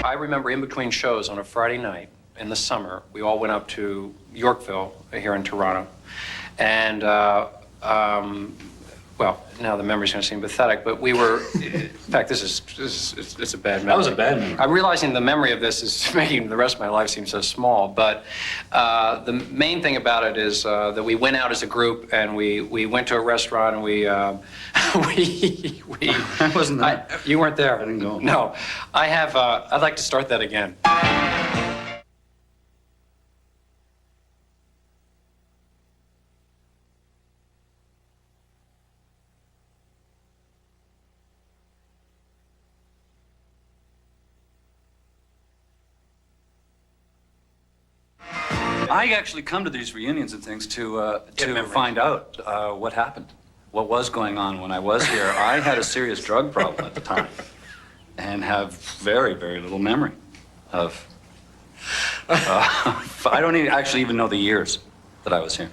I remember in between shows on a Friday night in the summer, we all went up to Yorkville here in Toronto. And, well, now the memory's going to seem pathetic, but we were, in fact, it's a bad memory. That was a bad memory. I'm realizing the memory of this is making the rest of my life seem so small, but the main thing about it is that we went out as a group and we went to a restaurant and we I wasn't there. You weren't there. I didn't go. No. I'd like to start that again. I actually come to these reunions and things to find out what happened, what was going on when I was here. I had a serious drug problem at the time and have very, very little memory of... I don't actually even know the years that I was here.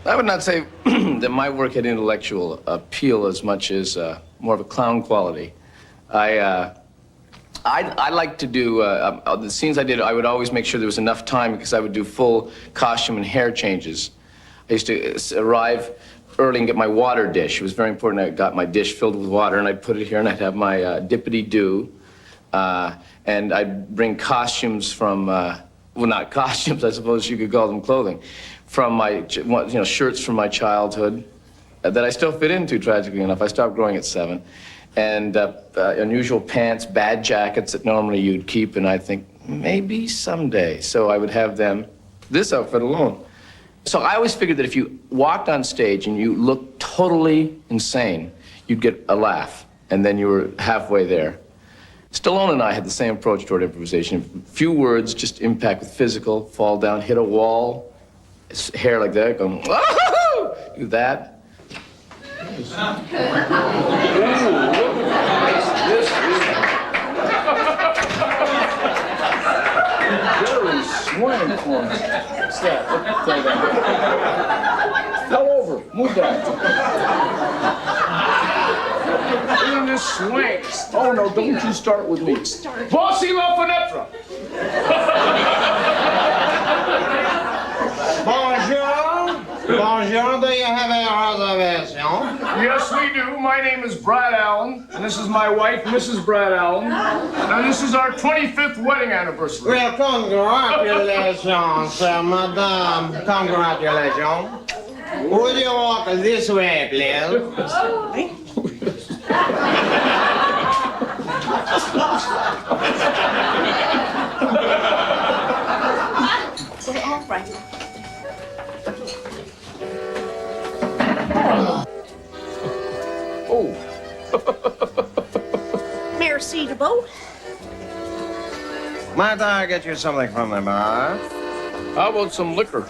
I would not say that my work had intellectual appeal as much as more of a clown quality. I like to do, the scenes I did, I would always make sure there was enough time because I would do full costume and hair changes. I used to arrive early and get my water dish. It was very important. I got my dish filled with water and I'd put it here and I'd have my dippity-doo. And I'd bring costumes from, well, not costumes, I suppose you could call them clothing, from my, shirts from my childhood that I still fit into, tragically enough. I stopped growing at 7. And unusual pants, bad jackets that normally you'd keep, and I'd think, maybe someday. So I would have them, this outfit alone. So I always figured that if you walked on stage and you looked totally insane, you'd get a laugh, and then you were halfway there. Stallone and I had the same approach toward improvisation. Few words, just impact with physical, fall down, hit a wall, hair like that, going, whoa! Do that. This very swing for me. What's that? Fell over. Move that. In this swing. Oh no! Don't you start with me. Bossy La Fenêtre. Bonjour. Bonjour, do you have a reservation? Yes, we do. My name is Brad Allen, and this is my wife, Mrs. Brad Allen. And this is our 25th wedding anniversary. Well, congratulations, madame. Congratulations. Would you walk this way, please? All right. Oh. Merci de beau. Might I get you something from the bar? How about some liquor?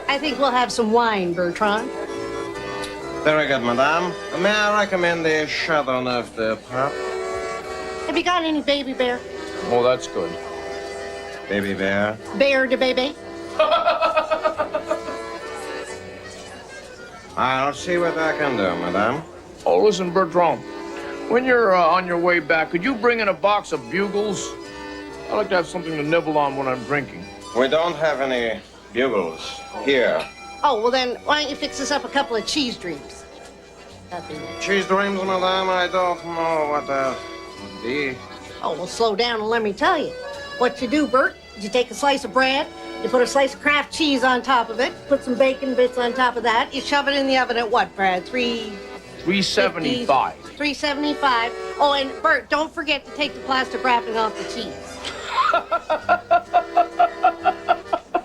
I think we'll have some wine, Bertrand. Very good, madame. May I recommend the Chateauneuf de Pape? Have you got any baby bear? Oh, that's good. Baby bear? Bear de baby? I'll see what I can do, madame. Oh, listen, Bertrand. When you're on your way back, could you bring in a box of Bugles? I like to have something to nibble on when I'm drinking. We don't have any bugles here. Oh, well then, why don't you fix us up a couple of cheese dreams? That'd be nice. Cheese dreams, madame? I don't know what that would be. Oh, well, slow down and let me tell you. What you do, Bert, is you take a slice of bread, you put a slice of Kraft cheese on top of it, put some bacon bits on top of that, you shove it in the oven at what, Brad? 375. 375. Oh, and Bert, don't forget to take the plastic wrapping off the cheese.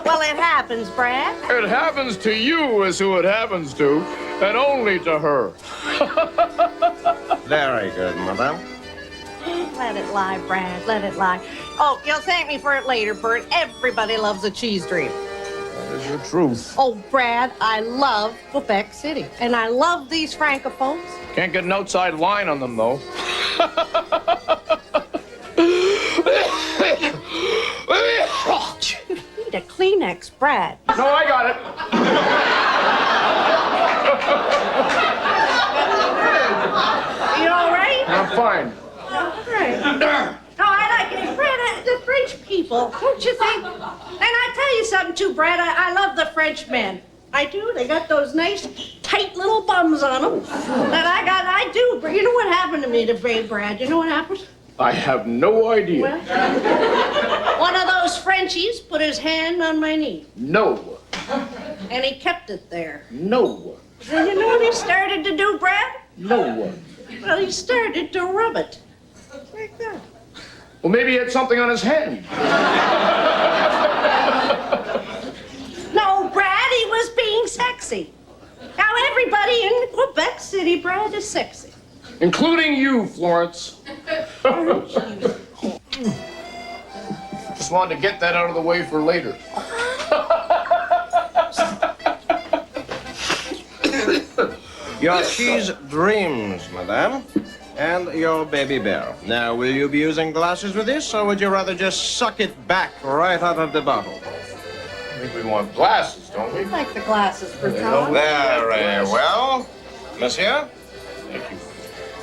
Well, it happens, Brad. It happens to you is who it happens to, and only to her. Very good, madame. Let it lie, Brad. Let it lie. Oh, you'll thank me for it later, Bert. Everybody loves a cheese dream. That is the truth. Oh, Brad, I love Quebec City. And I love these Francophones. Can't get an outside line on them, though. Need a Kleenex, Brad. No, I got it. You all right? I'm fine. All right. No, I like it. Brad, the French people, don't you think? And I tell you something, too, Brad. I love the French men. I do. They got those nice, tight little bums on them. I do. But you know what happened to me today, Brad? You know what happened? I have no idea. Well, one of those Frenchies put his hand on my knee, No. and he kept it there. No. And you know what he started to do, Brad? No. Well, he started to rub it. Like that. Well, maybe he had something on his hand. No, Brad, he was being sexy. Now, everybody in Quebec City, Brad, is sexy. Including you, Florence. Just wanted to get that out of the way for later. Your cheese dreams, madame, and your baby bear. Now, will you be using glasses with this, or would you rather just suck it back right out of the bottle? I think we want glasses, don't we? I like the glasses, Bertrand. Very well. Monsieur? Thank you.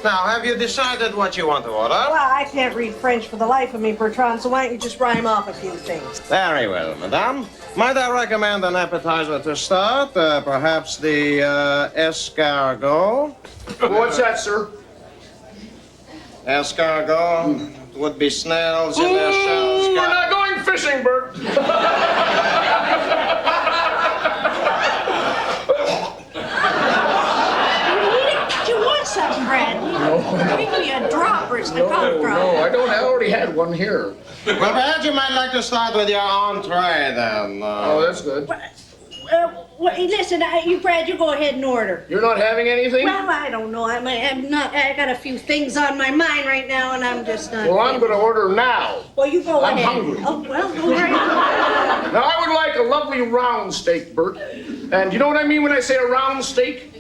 Now, have you decided what you want to order? Well, I can't read French for the life of me, Bertrand, so why don't you just rhyme off a few things? Very well, madame. Might I recommend an appetizer to start? Perhaps the escargot? What's that, sir? Escargot would be snails in their shells. We're not going fishing, Bert. Do you want something, Brad? Bring me a drop or something. No, I don't. I already had one here. Well, perhaps you might like to start with your entree, then. Oh, that's good. Listen, you, Brad, you go ahead and order. You're not having anything? Well, I don't know. I'm not. I got a few things on my mind right now, and I'm just not. Well, I'm going to order now. Well, you go I'm ahead. hungry. Oh, well, all right. Now, I would like a lovely round steak, Bert. And you know what I mean when I say a round steak?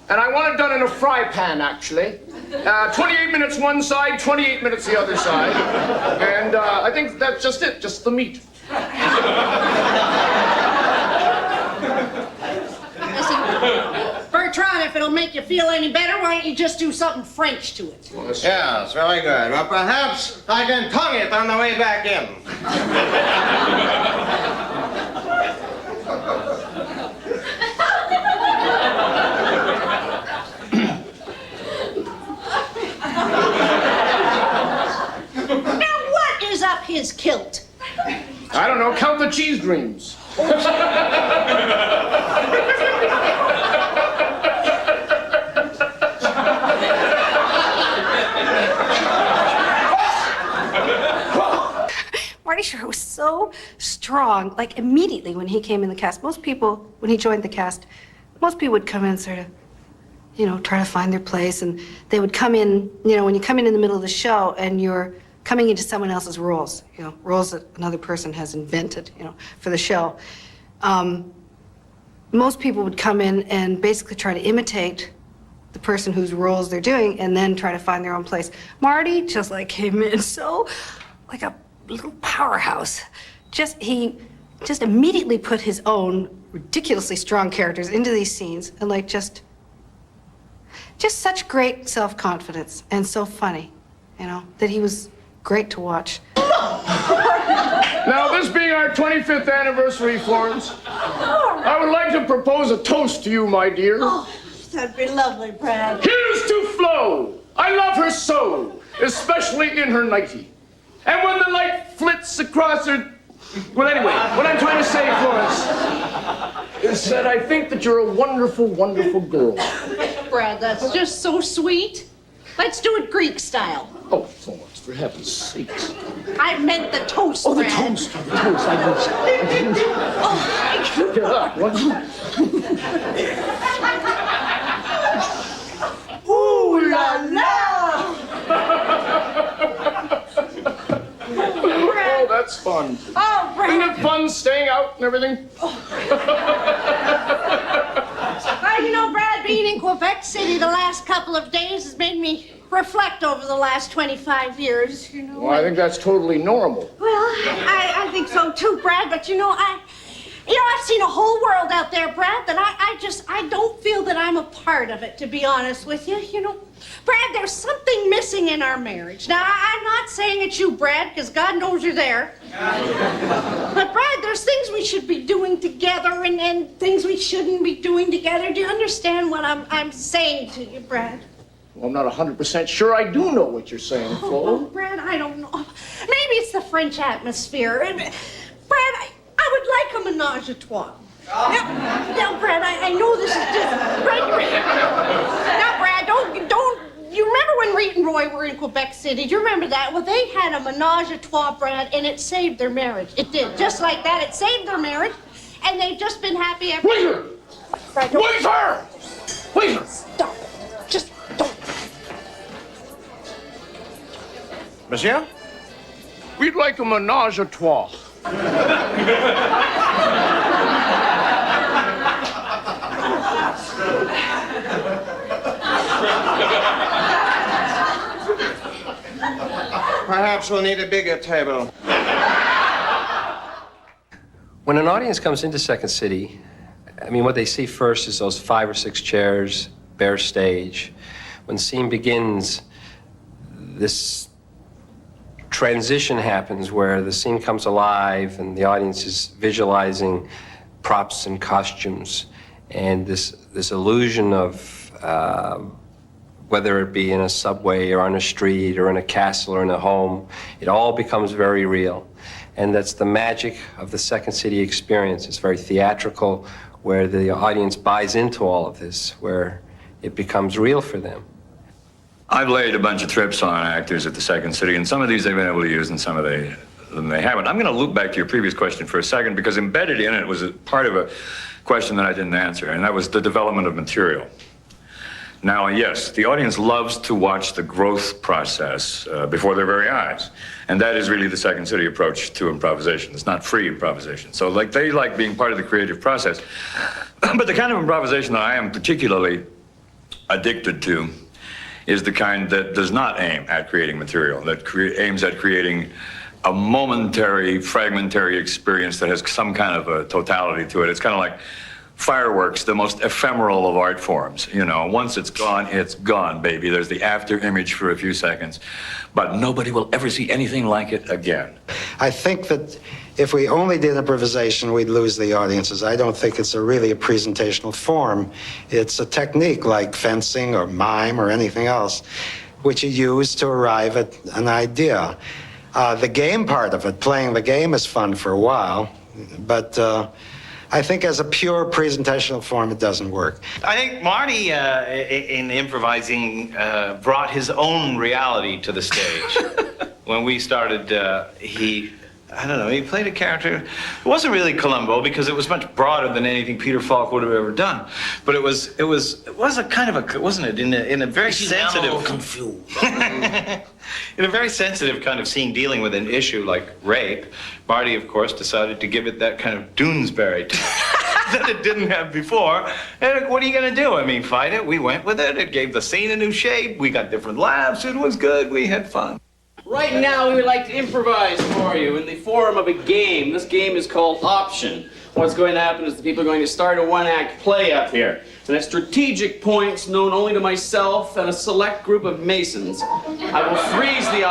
And I want it done in a fry pan, actually. 28 minutes one side, 28 minutes the other side. And I think that's just it, just the meat. Listen, Bertrand, if it'll make you feel any better, why don't you just do something French to it? Yes, very good. Well, perhaps I can tongue it on the way back in. Now, what is up his kilt? I don't know, count the cheese dreams. Marty Short was so strong, like immediately when he came in the cast. Most people, when he joined the cast, most people would come in sort of, try to find their place. And they would come in, when you come in the middle of the show and you're coming into someone else's roles, roles that another person has invented, for the show. Most people would come in and basically try to imitate the person whose roles they're doing and then try to find their own place. Marty just came in so like a little powerhouse. He just immediately put his own ridiculously strong characters into these scenes and just such great self-confidence and so funny, that he was great to watch. Now, this being our 25th anniversary, Florence, I would like to propose a toast to you, my dear. Oh, that'd be lovely, Brad. Here's to Flo. I love her so, especially in her nightie. And when the light flits across her... Well, anyway, what I'm trying to say, Florence, is that I think that you're a wonderful, wonderful girl. Brad, that's just so sweet. Let's do it Greek style. Oh, Florence, for heaven's sakes. I meant the toast, Oh, the Brad. toast, the toast. Get up, what? Ooh la la! Oh, that's fun. Oh, Brad. Isn't it fun staying out and everything? Brad, being in Quebec City the last couple of days has made me reflect over the last 25 years, you know. Well, I think that's totally normal. Well, I think so too, Brad, but I've seen a whole world out there, Brad, that I don't feel that I'm a part of it, to be honest with you. You know, Brad, there's something missing in our marriage. Now, I'm not saying it's you, Brad, because God knows you're there. But, Brad, there's things we should be doing together and things we shouldn't be doing together. Do you understand what I'm saying to you, Brad? Well, I'm not 100% sure I do know what you're saying, Flo. Oh, Brad, I don't know. Maybe it's the French atmosphere. And, Brad, I would like a menage a trois. Now, Brad, I know this is just... Now, Brad, don't... You remember when Reed and Roy were in Quebec City? Do you remember that? Well, they had a menage a trois, Brad, and it saved their marriage. It did. Just like that, it saved their marriage, and they've just been happy ever... Waiter! Brad, don't... Waiter! Waiter! Stop. Just don't... Monsieur? We'd like a menage a trois. Perhaps we'll need a bigger table. When an audience comes into Second City, I mean, what they see first is those 5 or 6 chairs, bare stage. When the scene begins, this transition happens where the scene comes alive and the audience is visualizing props and costumes, and this illusion of whether it be in a subway or on a street or in a castle or in a home, it all becomes very real. And that's the magic of the Second City experience. It's very theatrical, where the audience buys into all of this, where it becomes real for them. I've laid a bunch of trips on actors at the Second City, and some of these they've been able to use and some of them they haven't. I'm going to loop back to your previous question for a second, because embedded in it was a part of a question that I didn't answer, and that was the development of material. Now, yes, the audience loves to watch the growth process before their very eyes. And that is really the Second City approach to improvisation. It's not free improvisation. So they like being part of the creative process. But the kind of improvisation that I am particularly addicted to is the kind that does not aim at creating material, that aims at creating a momentary, fragmentary experience that has some kind of a totality to it. It's kind of like fireworks, the most ephemeral of art forms. You know, once it's gone, baby. There's the after image for a few seconds, but nobody will ever see anything like it again. I think that if we only did improvisation, we'd lose the audiences. I don't think it's really a presentational form. It's a technique like fencing or mime or anything else, which you use to arrive at an idea. The game part of it, playing the game, is fun for a while, but I think as a pure presentational form, it doesn't work. I think Marty, in improvising, brought his own reality to the stage. When we started, he played a character. It wasn't really Columbo, because it was much broader than anything Peter Falk would have ever done. But it was a kind of a, wasn't it, in a very sensitive, confused. In a very sensitive kind of scene dealing with an issue like rape, Marty, of course, decided to give it that kind of Doonesbury touch that it didn't have before. And what are you going to do? I mean, fight it? We went with it. It gave the scene a new shape. We got different laughs. It was good. We had fun. Right now, we would like to improvise for you in the form of a game. This game is called Option. What's going to happen is the people are going to start a one-act play up here. And at strategic points known only to myself and a select group of Masons, I will freeze the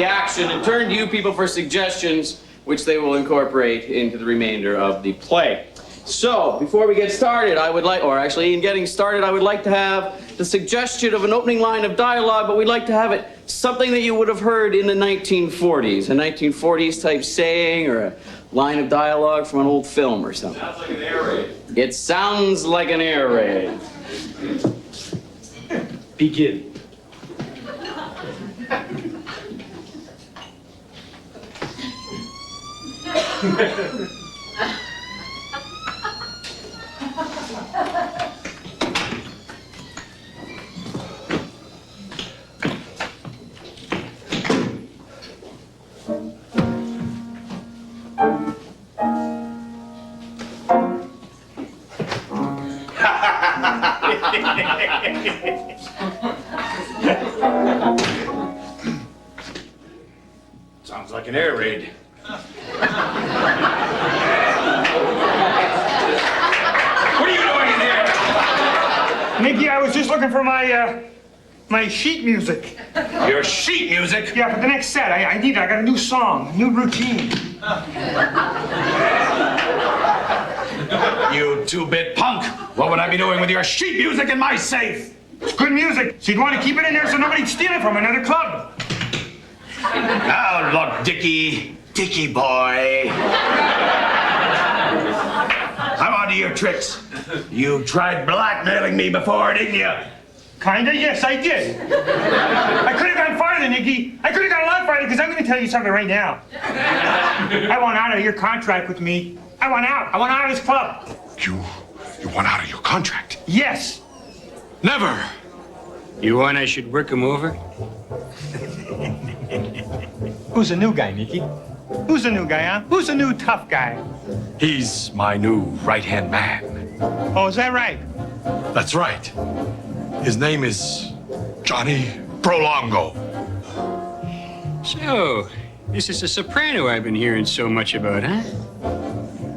action and turn to you people for suggestions, which they will incorporate into the remainder of the play. So, before we get started, in getting started, I would like to have the suggestion of an opening line of dialogue, but we'd like to have it something that you would have heard in the 1940s, a 1940s type saying or a line of dialogue from an old film or something. Sounds like an air raid. It sounds like an air raid. Begin. like an air raid. What are you doing in here? Nicky, I was just looking for my sheet music. Your sheet music? Yeah, for the next set. I need it. I got a new song, a new routine. You two-bit punk! What would I be doing with your sheet music in my safe? It's good music, so you'd want to keep it in there so nobody'd steal it from another club. Now look, Dickie boy. I'm onto your tricks. You tried blackmailing me before, didn't you? Kinda, yes, I did. I could have gone farther, Nicky. I could have gone a lot farther, because I'm going to tell you something right now. I want out of your contract with me. I want out. I want out of this club. You want out of your contract? Yes. Never. You want I should work him over? Who's the new guy, Nicky? Who's the new guy, huh? Who's the new tough guy? He's my new right-hand man. Oh, is that right? That's right. His name is Johnny Prolongo. So, this is the soprano I've been hearing so much about, huh?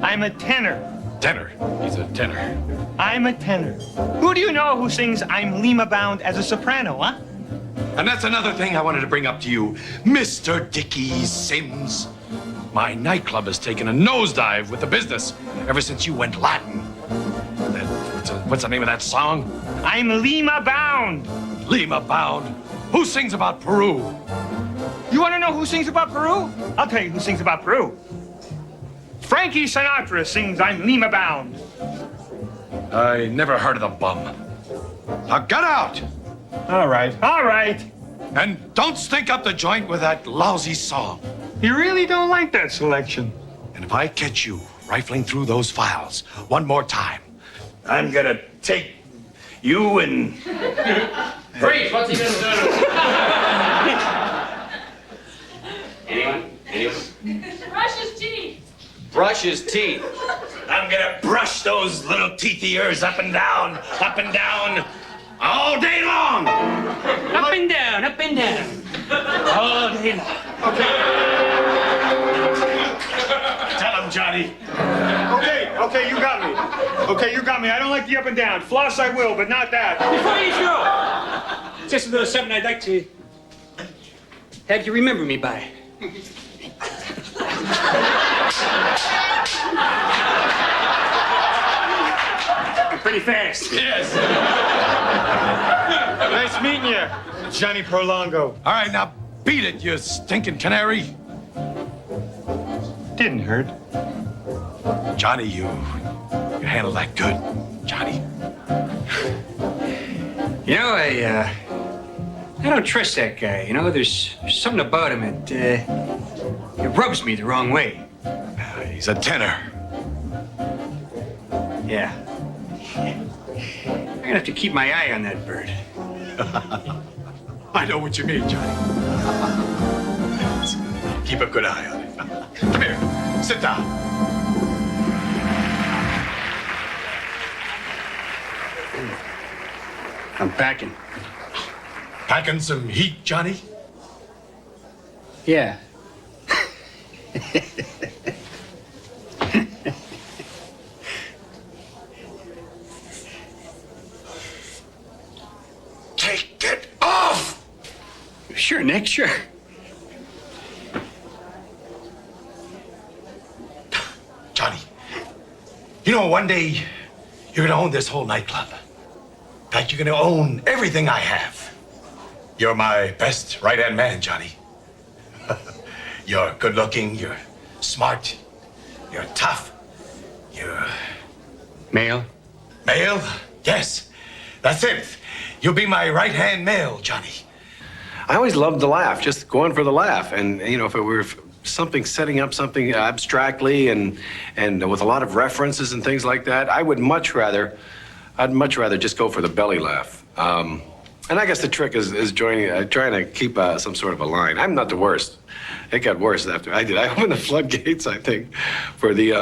I'm a tenor. Tenor. He's a tenor. I'm a tenor. Who do you know who sings I'm Lima Bound as a soprano, huh? And that's another thing I wanted to bring up to you, Mr. Dickie Sims. My nightclub has taken a nosedive with the business ever since you went Latin. What's the name of that song? I'm Lima Bound. Lima Bound. Who sings about Peru? You want to know who sings about Peru? I'll tell you who sings about Peru. Frankie Sinatra sings I'm Lima Bound. I never heard of the bum. Now get out! All right, all right. And don't stink up the joint with that lousy song. You really don't like that selection. And if I catch you rifling through those files one more time, I'm gonna take you and... Freeze! What's he gonna do? Anyone? Brush his teeth. Brush his teeth. I'm gonna brush those little teeth of yours up and down, all day long. Up and down, up and down. All day long. Tell him, Johnny. Okay, you got me. Okay, you got me. I don't like the up and down. Floss I will, but not that. Before you go, just a little something I'd like to have you remember me by. Pretty fast. yes. Nice meeting you, Johnny Prolongo. All right, now beat it, you stinking canary. Didn't hurt. Johnny, you handled that good, Johnny. You know, I don't trust that guy. You know, there's something about him that it rubs me the wrong way. He's a tenor. Yeah. I'm gonna have to keep my eye on that bird. I know what you mean, Johnny. Keep a good eye on it. Come here. Sit down. I'm packing. Packing some heat, Johnny? Yeah. Take it off! Sure, Nick, sure. Johnny, you know, one day you're gonna own this whole nightclub. In fact, you're gonna own everything I have. You're my best right-hand man, Johnny. You're good-looking, you're smart, you're tough, you're... Male? Male? Yes, that's it. You'll be my right-hand male, Johnny. I always loved the laugh, just going for the laugh. And, you know, if it were something, setting up something abstractly and with a lot of references and things like that, I'd much rather just go for the belly laugh. And I guess the trick is trying to keep some sort of a line. I'm not the worst. It got worse after I did. I opened the floodgates, I think, for the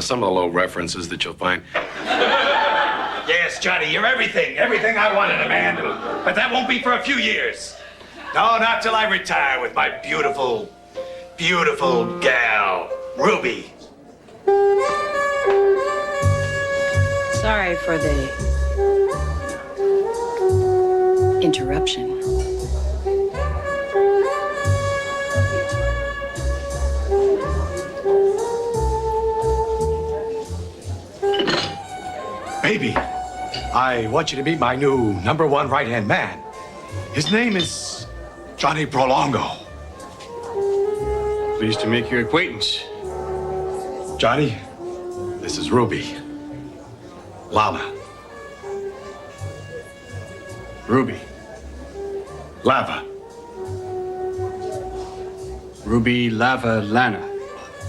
some of the low references that you'll find. Yes, Johnny, you're everything I wanted a man. But that won't be for a few years. No, not till I retire with my beautiful beautiful gal, Ruby. Sorry for the interruption. Baby, I want you to meet my new #1 right-hand man. His name is Johnny Prolongo. Pleased to make your acquaintance. Johnny, this is Ruby. Lava. Ruby. Lava. Ruby, Lava, Lana.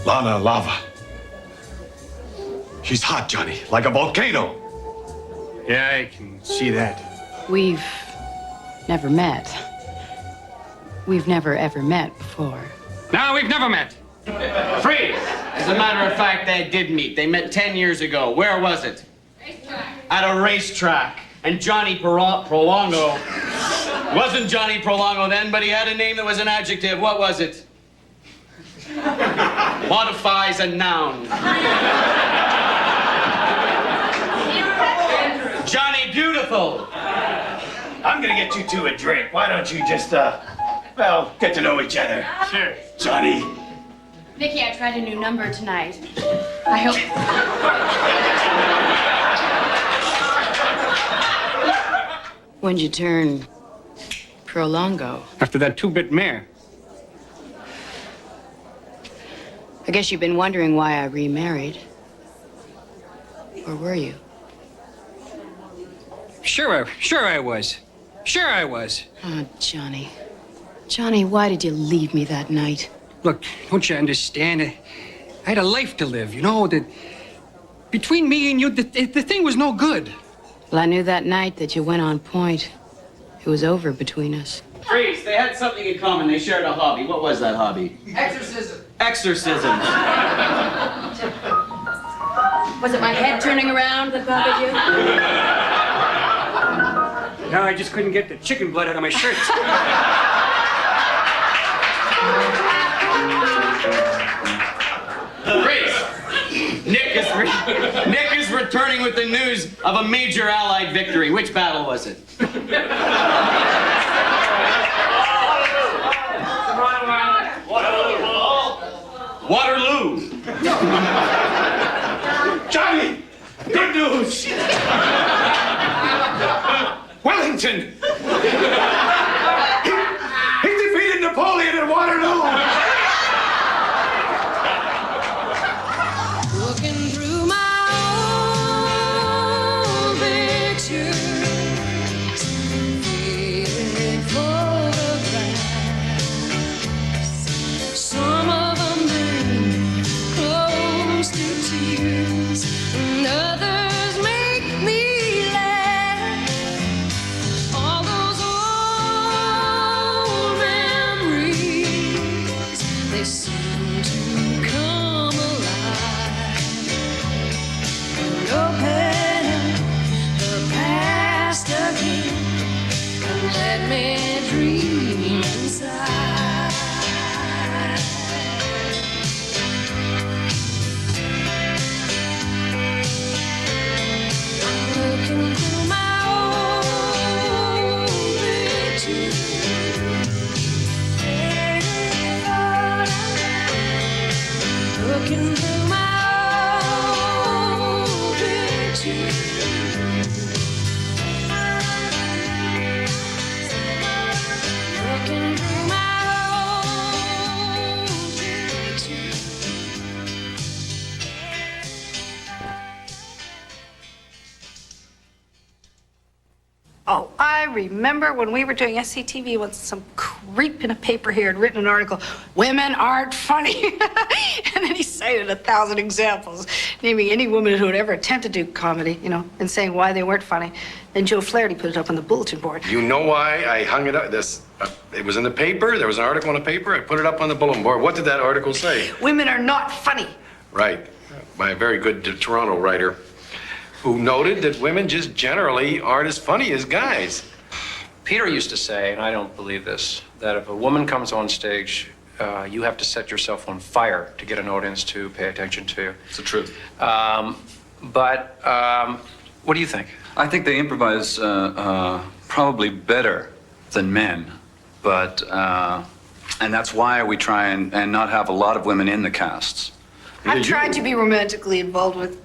Lana Lava. She's hot, Johnny, like a volcano. Yeah, I can see that. We've never met. We've never ever met before. No, we've never met. Freeze! As a matter of fact, they did meet. They met 10 years ago. Where was it? At a racetrack. And Johnny Prolongo wasn't Johnny Prolongo then, but he had a name that was an adjective. What was it? Modifies a noun. Johnny Beautiful. I'm gonna get you two a drink. Why don't you just, well, get to know each other? Sure. Johnny. Vicky, I tried a new number tonight. I hope. When'd you turn Prolongo? After that two-bit mare. I guess you've been wondering why I remarried. Or were you? Sure I was. Sure I was. Oh, Johnny. Johnny, why did you leave me that night? Look, don't you understand? I had a life to live, you know, that between me and you, the thing was no good. Well, I knew that night that you went on point. It was over between us. Freeze, they had something in common. They shared a hobby. What was that hobby? Exorcism. Exorcisms. Was it my head turning around that bothered you? No, I just couldn't get the chicken blood out of my shirt. Freeze! Nick is returning with the news of a major Allied victory. Which battle was it? Waterloo. Johnny! Good news! Wellington! He defeated Napoleon at Waterloo! Looking through my old pictures, faded photographs, some of them bring close to tears, and others make me laugh. All those old memories, they seem to come alive and open the past again and let me dream inside. Looking through my old pictures, looking through my old pictures, looking through my old pictures. Oh, I remember when we were doing SCTV once some creep in a paper here had written an article, "Women aren't funny." And then he cited 1,000 examples, naming any woman who had ever attempted to do comedy, you know, and saying why they weren't funny. Then Joe Flaherty put it up on the bulletin board. You know why I hung it up? It was in the paper. There was an article in the paper. I put it up on the bulletin board. What did that article say? Women are not funny. Right. By a very good Toronto writer who noted that women just generally aren't as funny as guys. Peter used to say, and I don't believe this, that if a woman comes on stage you have to set yourself on fire to get an audience to pay attention to you. It's the truth. But what do you think? I think they improvise probably better than men, but and that's why we try and not have a lot of women in the casts. I've tried to be romantically involved with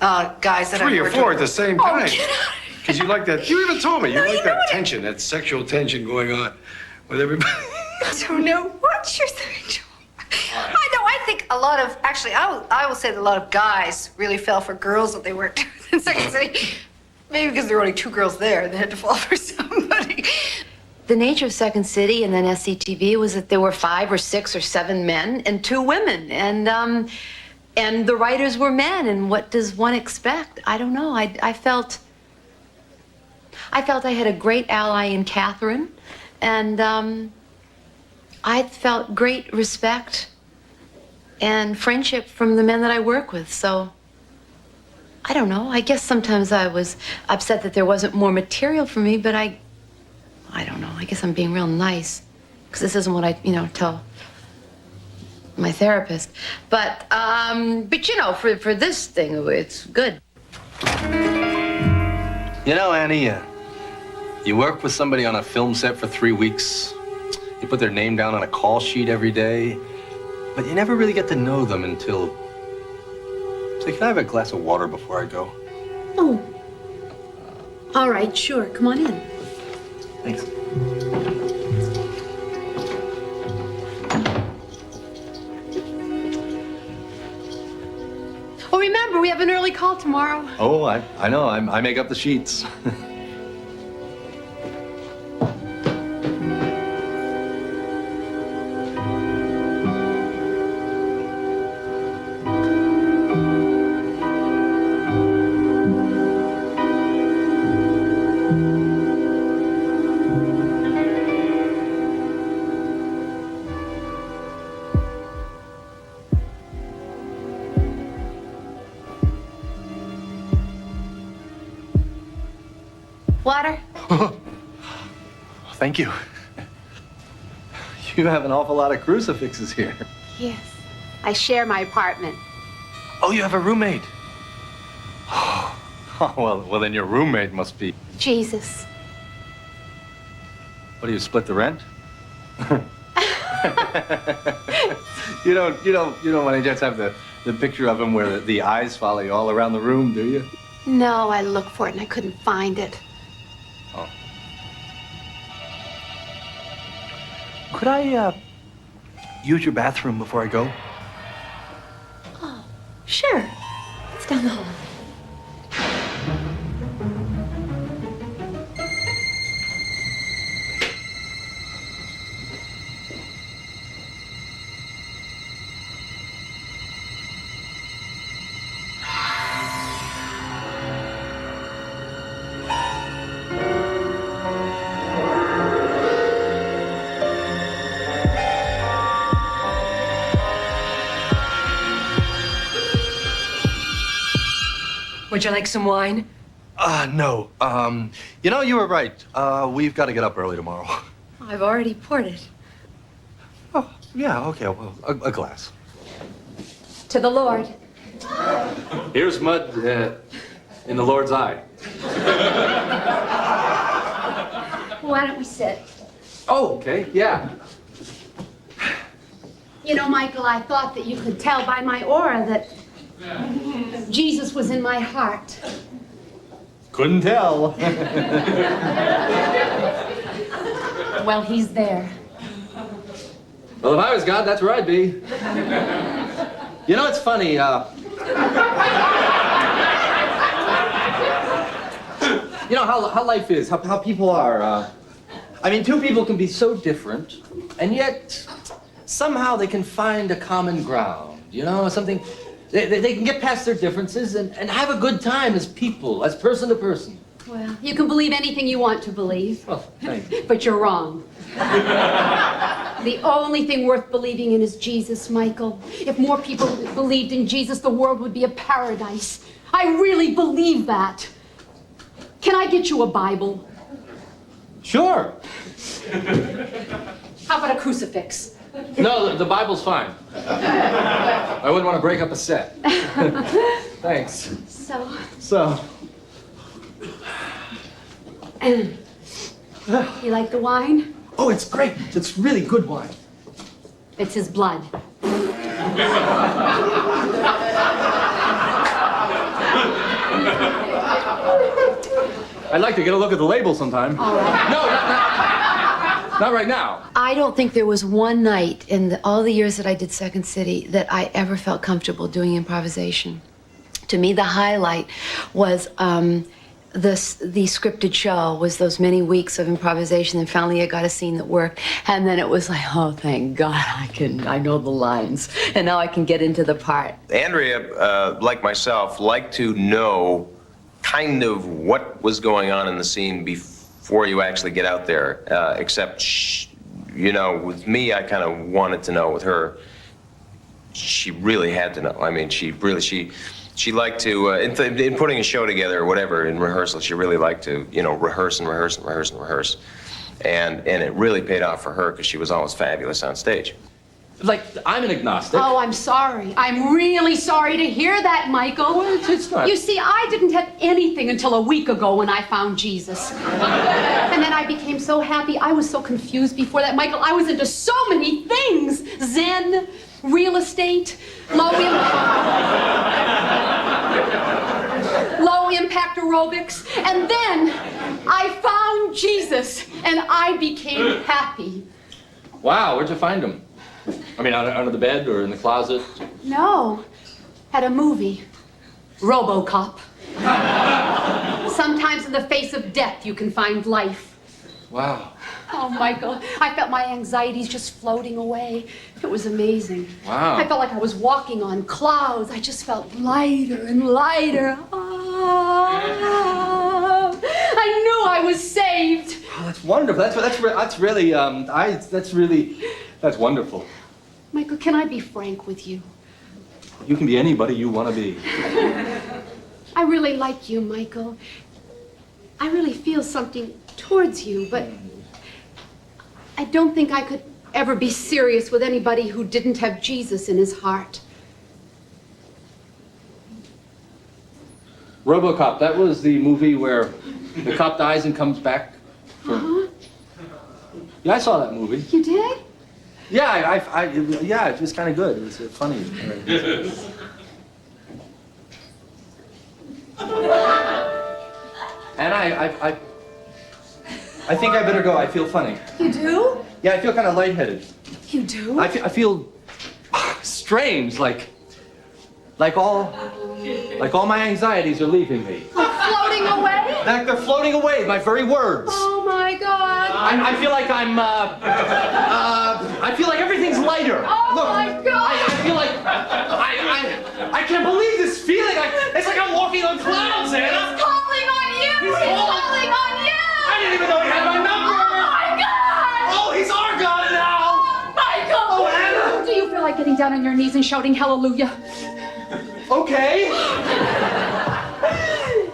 guys that Three I've or worked four with. at the same Oh, time. get out. Because you like that. You even told me you No, like you know that what it- tension, that sexual tension going on with everybody. I don't know what you're saying. I know. I think a lot of actually, I will say that a lot of guys really fell for girls that they worked with in Second City. Maybe because there were only 2 girls there, and they had to fall for somebody. The nature of Second City and then SCTV was that there were 5 or 6 or 7 men and 2 women, and the writers were men. And what does one expect? I don't know. I felt I had a great ally in Catherine, and I felt great respect and friendship from the men that I work with. So I don't know. I guess sometimes I was upset that there wasn't more material for me, but I don't know. I guess I'm being real nice because this isn't what I, tell my therapist. But for this thing, it's good. You know, Annie, you work with somebody on a film set for 3 weeks. You put their name down on a call sheet every day, but you never really get to know them until... Say, can I have a glass of water before I go? Oh. All right, sure. Come on in. Thanks. Oh, remember, we have an early call tomorrow. Oh, I know. I make up the sheets. Water? Thank you. You have an awful lot of crucifixes here. Yes. I share my apartment. Oh, you have a roommate. Oh, well, then your roommate must be... Jesus. What do you split the rent? You don't want to just have the picture of him where the eyes follow you all around the room, do you? No, I looked for it and I couldn't find it. Oh. Could I use your bathroom before I go? Oh, sure. It's down the hall. Would you like some wine? No. You were right. We've got to get up early tomorrow. I've already poured it. Yeah, okay, well, a glass. To the Lord. Here's mud in the Lord's eye. Why don't we sit? Oh, okay, yeah. You know, Michael, I thought that you could tell by my aura that Jesus was in my heart. Couldn't tell. Well, he's there. Well, if I was God, that's where I'd be. You know, it's funny. You know how life is, how people are. I mean, 2 people can be so different, and yet somehow they can find a common ground. You know, something. They can get past their differences and have a good time as people, as person to person. Well, you can believe anything you want to believe. Oh, thanks. But you're wrong. The only thing worth believing in is Jesus, Michael. If more people believed in Jesus, the world would be a paradise. I really believe that. Can I get you a Bible? Sure. How about a crucifix? No, the Bible's fine. I wouldn't want to break up a set. Thanks. So, you like the wine? Oh, it's great. It's really good wine. It's his blood. I'd like to get a look at the label sometime. All right. No, not right now. I don't think there was one night in all the years that I did Second City that I ever felt comfortable doing improvisation. To me, the highlight was the scripted show, was those many weeks of improvisation, and finally I got a scene that worked, and then it was like, oh, thank God, I know the lines, and now I can get into the part. Andrea, like myself, liked to know kind of what was going on in the scene before you actually get out there, except, you know, with me, I kind of wanted to know. With her, she really had to know. I mean, she liked to, in putting a show together or whatever, in rehearsal, she really liked to, you know, rehearse and rehearse and rehearse and rehearse. And it really paid off for her because she was always fabulous on stage. Like, I'm an agnostic. Oh, I'm sorry. I'm really sorry to hear that, Michael. Well, it's not. You see, I didn't have anything until a week ago when I found Jesus. And then I became so happy. I was so confused before that, Michael. I was into so many things. Zen, real estate, low impact aerobics. And then I found Jesus and I became happy. Wow, where'd you find him? I mean, under the bed or in the closet? No, at a movie. RoboCop. Sometimes in the face of death you can find life. Wow. Oh, Michael, I felt my anxieties just floating away. It was amazing. Wow. I felt like I was walking on clouds. I just felt lighter and lighter. Oh, I knew I was saved. Oh, that's wonderful. That's wonderful. Michael, can I be frank with you? You can be anybody you want to be. I really like you, Michael. I really feel something towards you, but I don't think I could ever be serious with anybody who didn't have Jesus in his heart. RoboCop, that was the movie where the cop dies and comes back. Uh-huh. Yeah, I saw that movie. You did? Yeah, yeah, it was kind of good. It was funny. And I think I better go. I feel funny. You do? Yeah, I feel kind of lightheaded. You do? I feel strange, like all my anxieties are leaving me. Floating away? Like they're floating away, my very words. Oh my God. I feel like I feel like everything's lighter. Oh Look, my God. I feel like I can't believe this feeling. It's like I'm walking on clouds, Anna. He's calling on you. He's calling on you. I didn't even know he had my number. Oh my God. Oh, he's our God now. Michael. Oh, Anna. Do you feel like getting down on your knees and shouting hallelujah? Okay.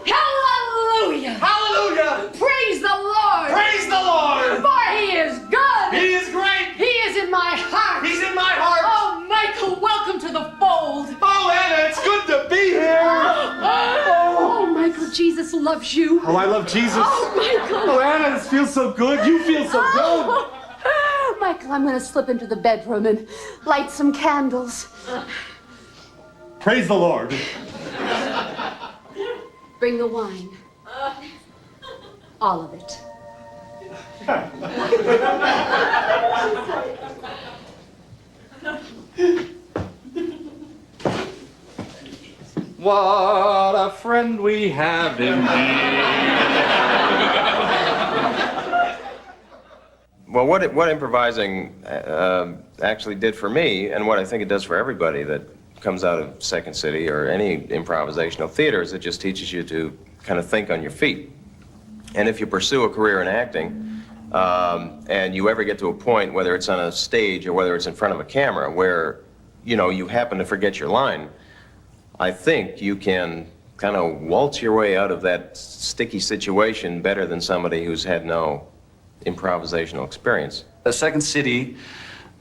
Hallelujah. Hallelujah. Praise the Lord. Praise the Lord. For he is good. He is great. He is in my heart. He's in my heart. Oh, Michael, welcome to the fold. Oh, Anna, it's good to be here. Oh, Michael, Jesus loves you. Oh, I love Jesus. Oh, Michael. Oh, Anna, this feels so good. You feel so good. Michael, I'm going to slip into the bedroom and light some candles. Praise the Lord. Bring the wine. All of it. What a friend we have indeed. Well, what improvising actually did for me, and what I think it does for everybody that comes out of Second City or any improvisational theater, is it just teaches you to kind of think on your feet. And if you pursue a career in acting, and you ever get to a point, whether it's on a stage or whether it's in front of a camera, where, you know, you happen to forget your line, I think you can kind of waltz your way out of that sticky situation better than somebody who's had no improvisational experience. The Second City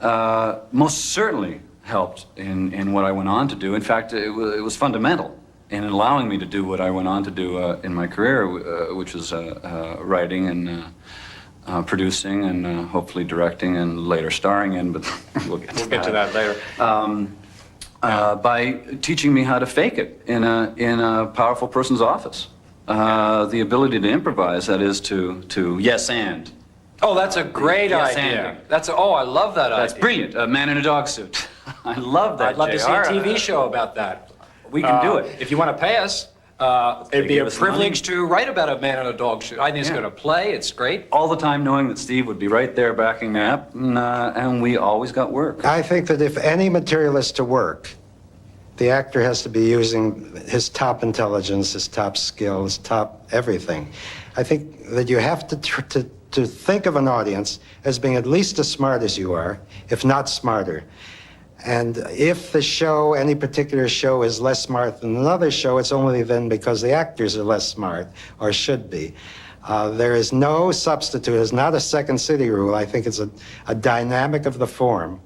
most certainly helped in what I went on to do. In fact, it was fundamental in allowing me to do what I went on to do in my career, which was writing and producing and hopefully directing and later starring in, but we'll get to that later. By teaching me how to fake it in a powerful person's office. The ability to improvise, that is to yes and. Oh, that's a great Yes, idea. and. I love that idea. That's brilliant. A man in a dog suit. I love that. I'd love to see a TV show about that. We can do it. If you want to pay us, it'd be give a us privilege to write about a man in a dog suit. I think it's going to play. It's great. All the time knowing that Steve would be right there backing me up, and we always got work. I think that if any material is to work, the actor has to be using his top intelligence, his top skill, his top everything. I think that you have to think of an audience as being at least as smart as you are, if not smarter. And if the show, any particular show, is less smart than another show, it's only then because the actors are less smart, or should be. There is no substitute. It's not a Second City rule. I think it's a dynamic of the form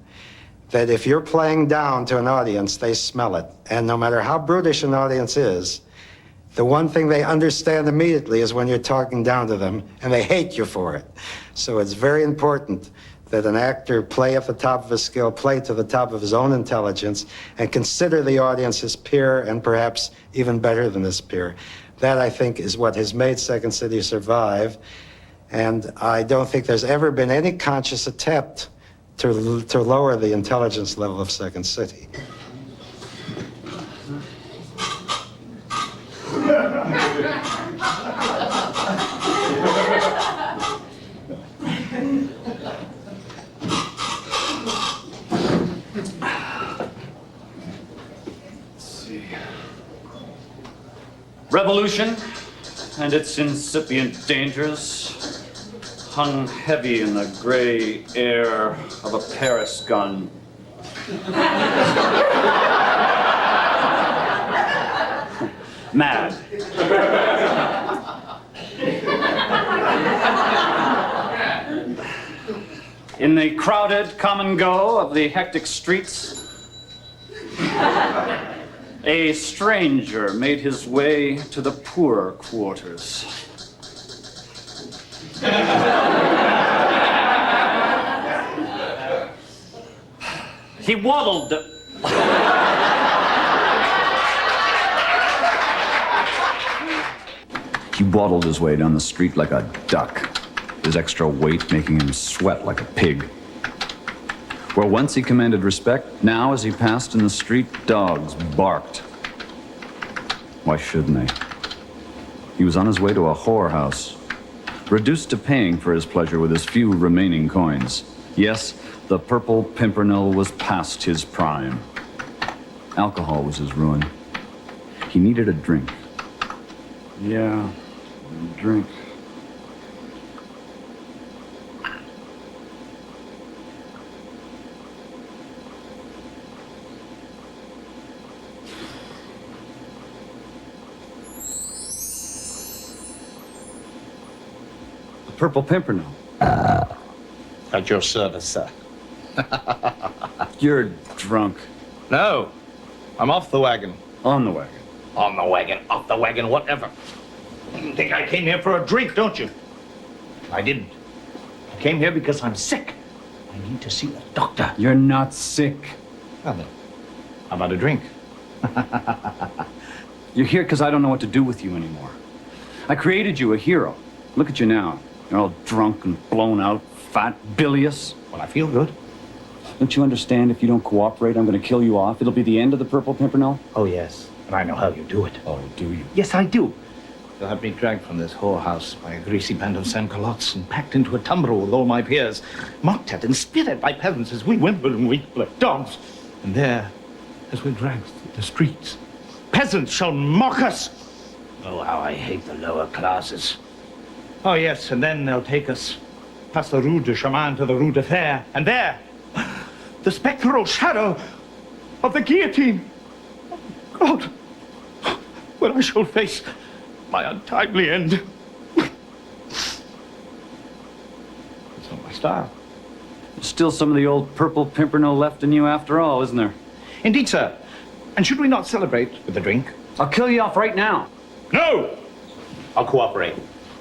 that if you're playing down to an audience, they smell it. And no matter how brutish an audience is, the one thing they understand immediately is when you're talking down to them, and they hate you for it. So it's very important that an actor play at the top of his skill, play to the top of his own intelligence, and consider the audience his peer, and perhaps even better than his peer. That, I think, is what has made Second City survive. And I don't think there's ever been any conscious attempt to lower the intelligence level of Second City. Revolution and its incipient dangers hung heavy in the gray air of a Paris gun. Mad. In the crowded come and go of the hectic streets, a stranger made his way to the poorer quarters. He waddled. He waddled his way down the street like a duck, his extra weight making him sweat like a pig. Where once he commanded respect, now as he passed in the street, dogs barked. Why shouldn't they? He was on his way to a whorehouse, reduced to paying for his pleasure with his few remaining coins. Yes, the Purple Pimpernel was past his prime. Alcohol was his ruin. He needed a drink. Yeah, a drink. Purple Pimpernel. At your service, sir. You're drunk. No, I'm off the wagon. On the wagon. On the wagon, off the wagon, whatever. You think I came here for a drink, don't you? I didn't. I came here because I'm sick. I need to see a doctor. You're not sick. Well then, how about a drink? You're here because I don't know what to do with you anymore. I created you a hero. Look at you now. You're all drunk and blown out, fat, bilious. Well, I feel good. Don't you understand? If you don't cooperate, I'm going to kill you off. It'll be the end of the Purple Pimpernel. Oh, yes. And I know how you do it. Oh, do you? Yes, I do. You'll have me dragged from this whorehouse by a greasy band of sans-culottes and packed into a tumbrel with all my peers, mocked at and spit at by peasants as we whimper and weep like dogs. And there, as we're dragged through the streets, peasants shall mock us. Oh, how I hate the lower classes. Oh, yes, and then they'll take us past the Rue de Chemin to the Rue de Fer, and there, the spectral shadow of the guillotine. Oh, God, when I shall face my untimely end. It's not my style. Still some of the old Purple Pimpernel left in you after all, isn't there? Indeed, sir. And should we not celebrate with a drink? I'll kill you off right now. No! I'll cooperate.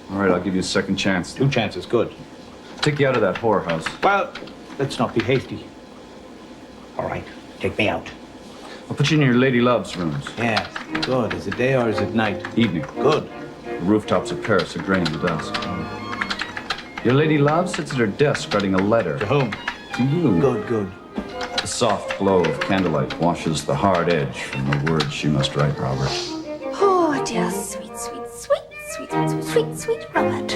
All right, I'll give you a second chance. 2 chances, good. Take you out of that whorehouse. Well, let's not be hasty. All right, take me out. I'll put you in your lady love's rooms. Yeah, good. Is it day or is it night? Evening. Good. The rooftops of Paris are graying to dusk. Your lady love sits at her desk writing a letter. To whom? To you. Good, good. The soft glow of candlelight washes the hard edge from the words she must write, Robert. Oh, dear sweet, sweet, sweet, sweet, sweet, sweet, sweet Robert.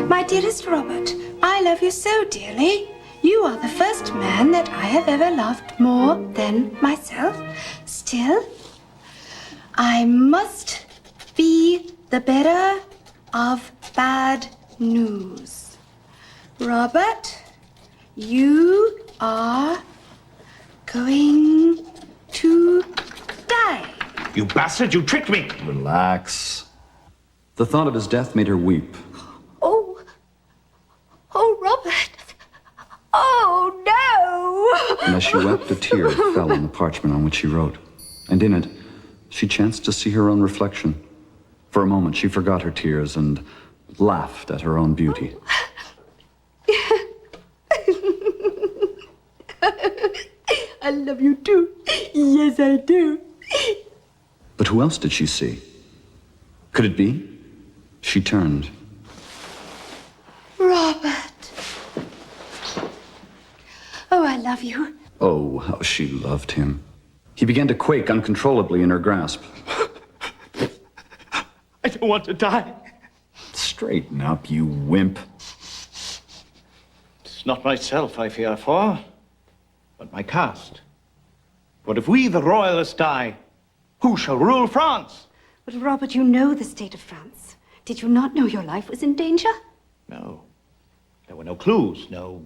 My dearest Robert, I love you so dearly. You are the first man that I have ever loved more than myself. Still, I must be the bearer of bad news. Robert, you are going to die. You bastard, you tricked me! Relax. The thought of his death made her weep. Oh, Robert. Oh, no. And as she wept, a tear fell on the parchment on which she wrote. And in it, she chanced to see her own reflection. For a moment, she forgot her tears and laughed at her own beauty. I love you too. Yes, I do. But who else did she see? Could it be? She turned. Robert. Oh, I love you. Oh, how she loved him. He began to quake uncontrollably in her grasp. I don't want to die. Straighten up, you wimp. It's not myself I fear for, but my caste. But if we, the royalists, die, who shall rule France? But Robert, you know the state of France. Did you not know your life was in danger? No. There were no clues, no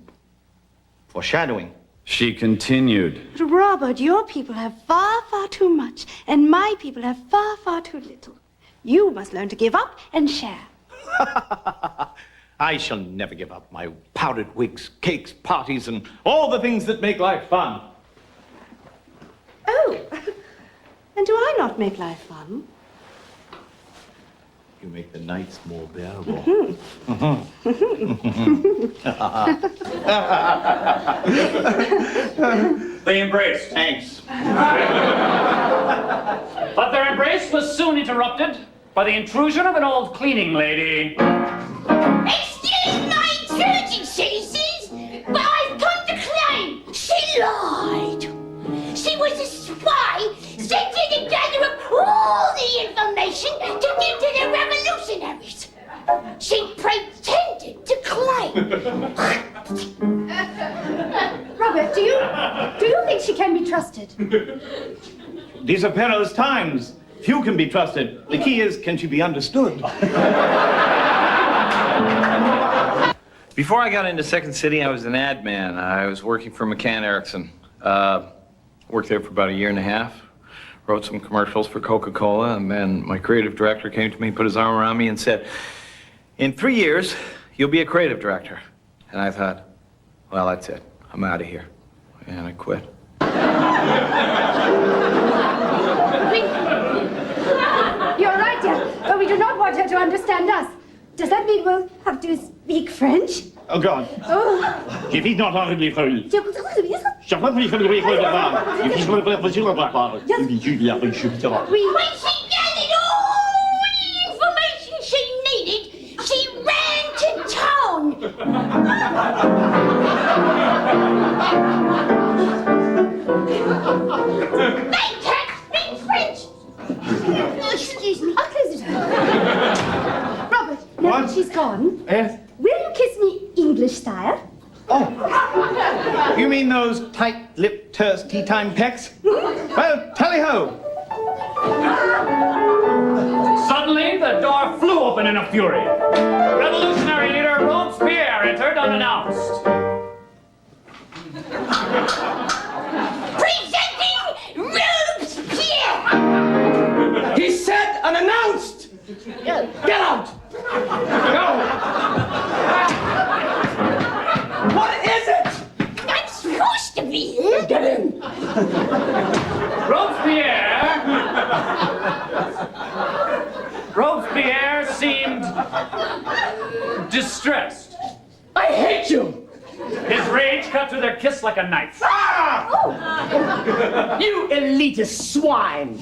foreshadowing. She continued. But Robert, your people have far, far too much, and my people have far, far too little. You must learn to give up and share. I shall never give up my powdered wigs, cakes, parties, and all the things that make life fun. Oh, and do I not make life fun? You make the nights more bearable. They embraced. Thanks. But their embrace was soon interrupted by the intrusion of an old cleaning lady. Excuse my intrusion, citizens, but I've come to claim she lied. She was a spy sent in to gather up all the information to give to the revolutionaries. She pretended to claim. Robert, do you think she can be trusted? These are perilous times. Few can be trusted. The key is, can she be understood? Before I got into Second City, I was an ad man. I was working for McCann Erickson. Worked there for about a year and a half. Wrote some commercials for Coca-Cola, and then my creative director came to me, put his arm around me, and said, "In 3 years, you'll be a creative director." And I thought, well, that's it. I'm out of here. And I quit. You're right, dear, but we do not want her to understand us. Does that mean we'll have to speak French? Oh, God. Oh. Je vis not en les feuilles. Je peux pas When she gathered all the information she needed, she ran to town. They can't speak French. Excuse me. I'll close it. Robert, now that she's gone, Yes? will you kiss me English style? Oh. You mean those tight-lipped, terse tea-time pecks? Well, tally-ho. Suddenly, the door flew open in a fury. Revolutionary leader Robespierre entered unannounced. Presenting Robespierre. He said unannounced! Get out! Go! What is it? distressed. I hate you! His rage cut through their kiss like a knife. You elitist swine!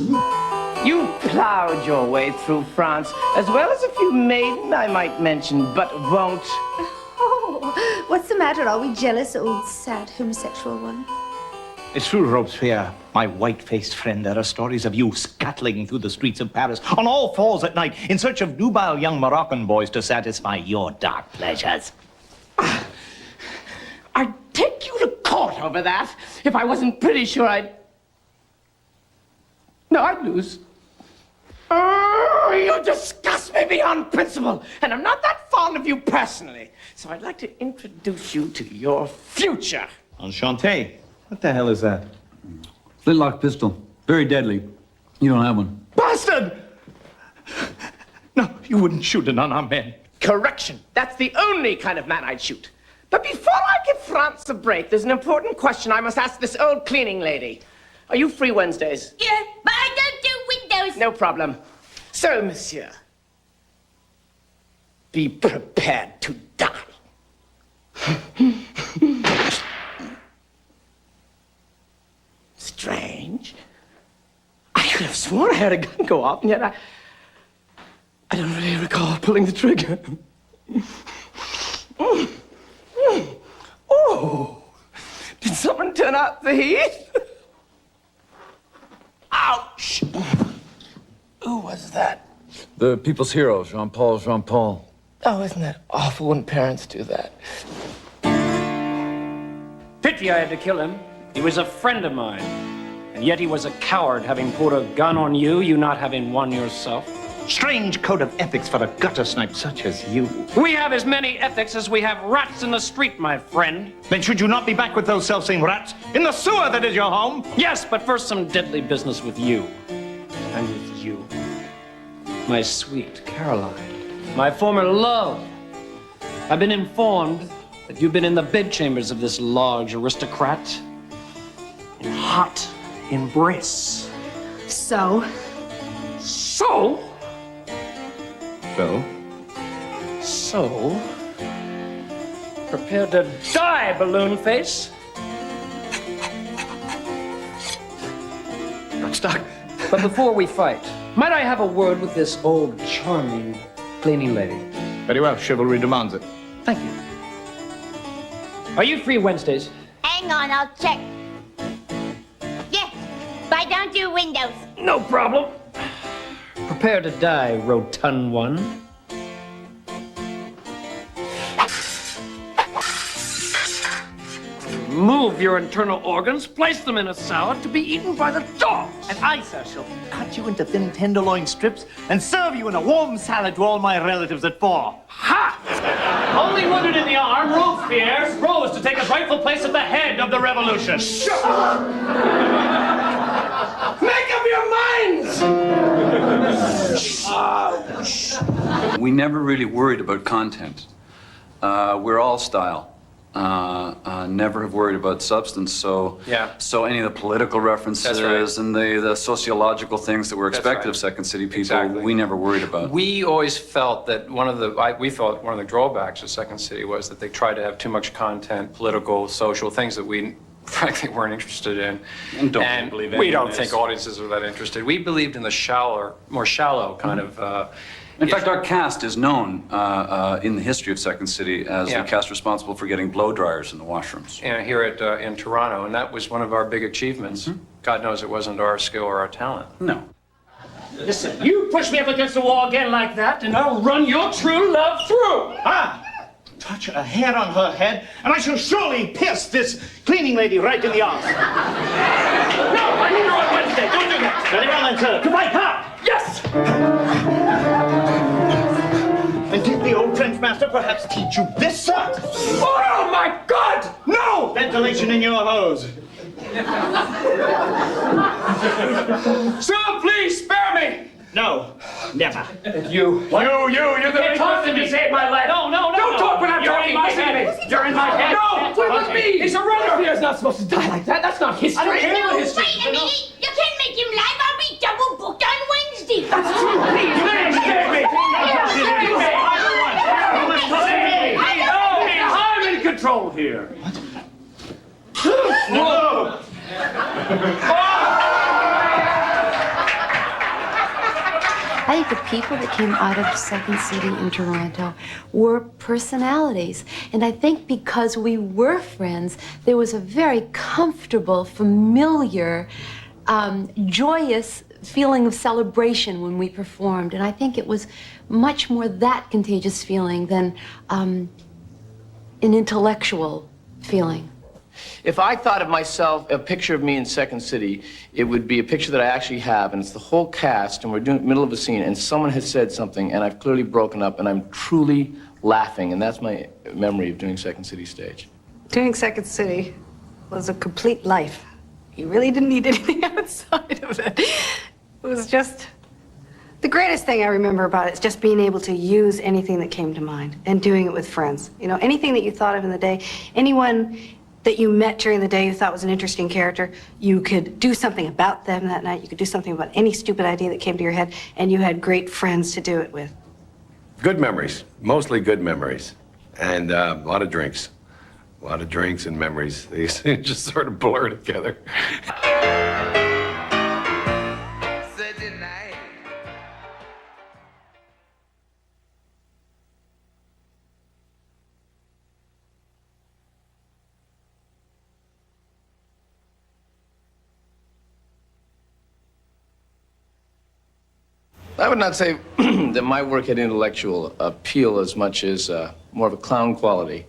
You plowed your way through France, as well as a few maiden I might mention, but won't. Oh, what's the matter? Are we jealous, old sad homosexual one? It's true, Robespierre, my white-faced friend. There are stories of you scuttling through the streets of Paris on all fours at night in search of nubile young Moroccan boys to satisfy your dark pleasures. I'd take you to court over that if I wasn't pretty sure I'd... No, I'd lose. Oh, you disgust me beyond principle, and I'm not that fond of you personally. So I'd like to introduce you to your future. Enchanté. What the hell is that? Flintlock pistol. Very deadly. You don't have one. Bastard! No, you wouldn't shoot an unarmed man. Correction. That's the only kind of man I'd shoot. But before I give France a break, there's an important question I must ask this old cleaning lady. Are you free Wednesdays? Yeah, but I don't do windows. No problem. So, monsieur, be prepared to die. Strange. I could have sworn I heard a gun go off, and yet I don't really recall pulling the trigger. Oh, did someone turn up the heat? Ouch! Who was that? The people's hero, Jean-Paul, Jean-Paul. Oh, isn't that awful when parents do that? Pity I had to kill him. He was a friend of mine. And yet he was a coward, having pulled a gun on you, you not having one yourself. Strange code of ethics for a gutter snipe such as you. We have as many ethics as we have rats in the street, my friend. Then should you not be back with those self-same rats in the sewer that is your home? Yes, but first some deadly business with you. And with you. My sweet Caroline. My former love. I've been informed that you've been in the bedchambers of this large aristocrat. In hot embrace. So? So? So? So? Prepare to die, balloon face. Stock. But before we fight, might I have a word with this old charming cleaning lady? Very well, chivalry demands it. Thank you. Are you free Wednesdays? Hang on, I'll check. Yes, but I don't do windows. No problem. Prepare to die, rotund one. Remove your internal organs, place them in a salad to be eaten by the dogs. And I, sir, shall cut you into thin tenderloin strips and serve you in a warm salad to all my relatives at 4. Ha! Only wounded in the arm, Robespierre rose to take his rightful place at the head of the revolution. Shut up! Make up your minds! We never really worried about content. We're all style. Never have worried about substance. So Yeah. So any of the political references That's right. and the sociological things that were expected right. of Second City people, Exactly. we never worried about. We always felt that we thought one of the drawbacks of Second City was that they tried to have too much content, political, social, things that we frankly weren't interested in. And don't believe we any don't of think this. audiences are that interested. We believed in the more shallow kind of... In fact, our cast is known in the history of Second City as Yeah. the cast responsible for getting blow dryers in the washrooms. Here in Toronto, and that was one of our big achievements. God knows it wasn't our skill or our talent. No. Listen, you push me up against the wall again like that, and I'll run your true love through. Ah! Touch a hair on her head, and I shall surely pierce this cleaning lady right in the arm. No, I need her on Wednesday. Don't do that. Very well, then, sir. To fight hard. Yes. And did the old trench master perhaps teach you this, sir? Oh my God! No! Ventilation in your hose. Sir, please spare me. No, never. You're the talk to me, save my life. No. Don't talk when I'm talking. My head. You're in my head. No, what about me? He's a runner. Robespierre's not supposed to die like that. That's not history. I don't care No, what wait history. a minute. You can't make him live. I'll be double booked on Wednesday. That's true. Please, save me. Save me. Save me. here. No! I think the people that came out of Second City in Toronto were personalities. And I think because we were friends, there was a very comfortable, familiar, joyous feeling of celebration when we performed. And I think it was much more that contagious feeling than an intellectual feeling. If I thought of myself, a picture of me in Second City, it would be a picture that I actually have, and it's the whole cast, and we're doing middle of a scene, and someone has said something, and I've clearly broken up, and I'm truly laughing, and that's my memory of doing Second City stage. Doing Second City was a complete life. You really didn't need anything outside of it. It was just the greatest thing I remember about it is just being able to use anything that came to mind and doing it with friends. You know, anything that you thought of in the day, anyone that you met during the day you thought was an interesting character, you could do something about them that night. You could do something about any stupid idea that came to your head, and you had great friends to do it with. Good memories, mostly good memories, and a lot of drinks. A lot of drinks and memories. They just sort of blur together. I would not say that my work had intellectual appeal as much as more of a clown quality.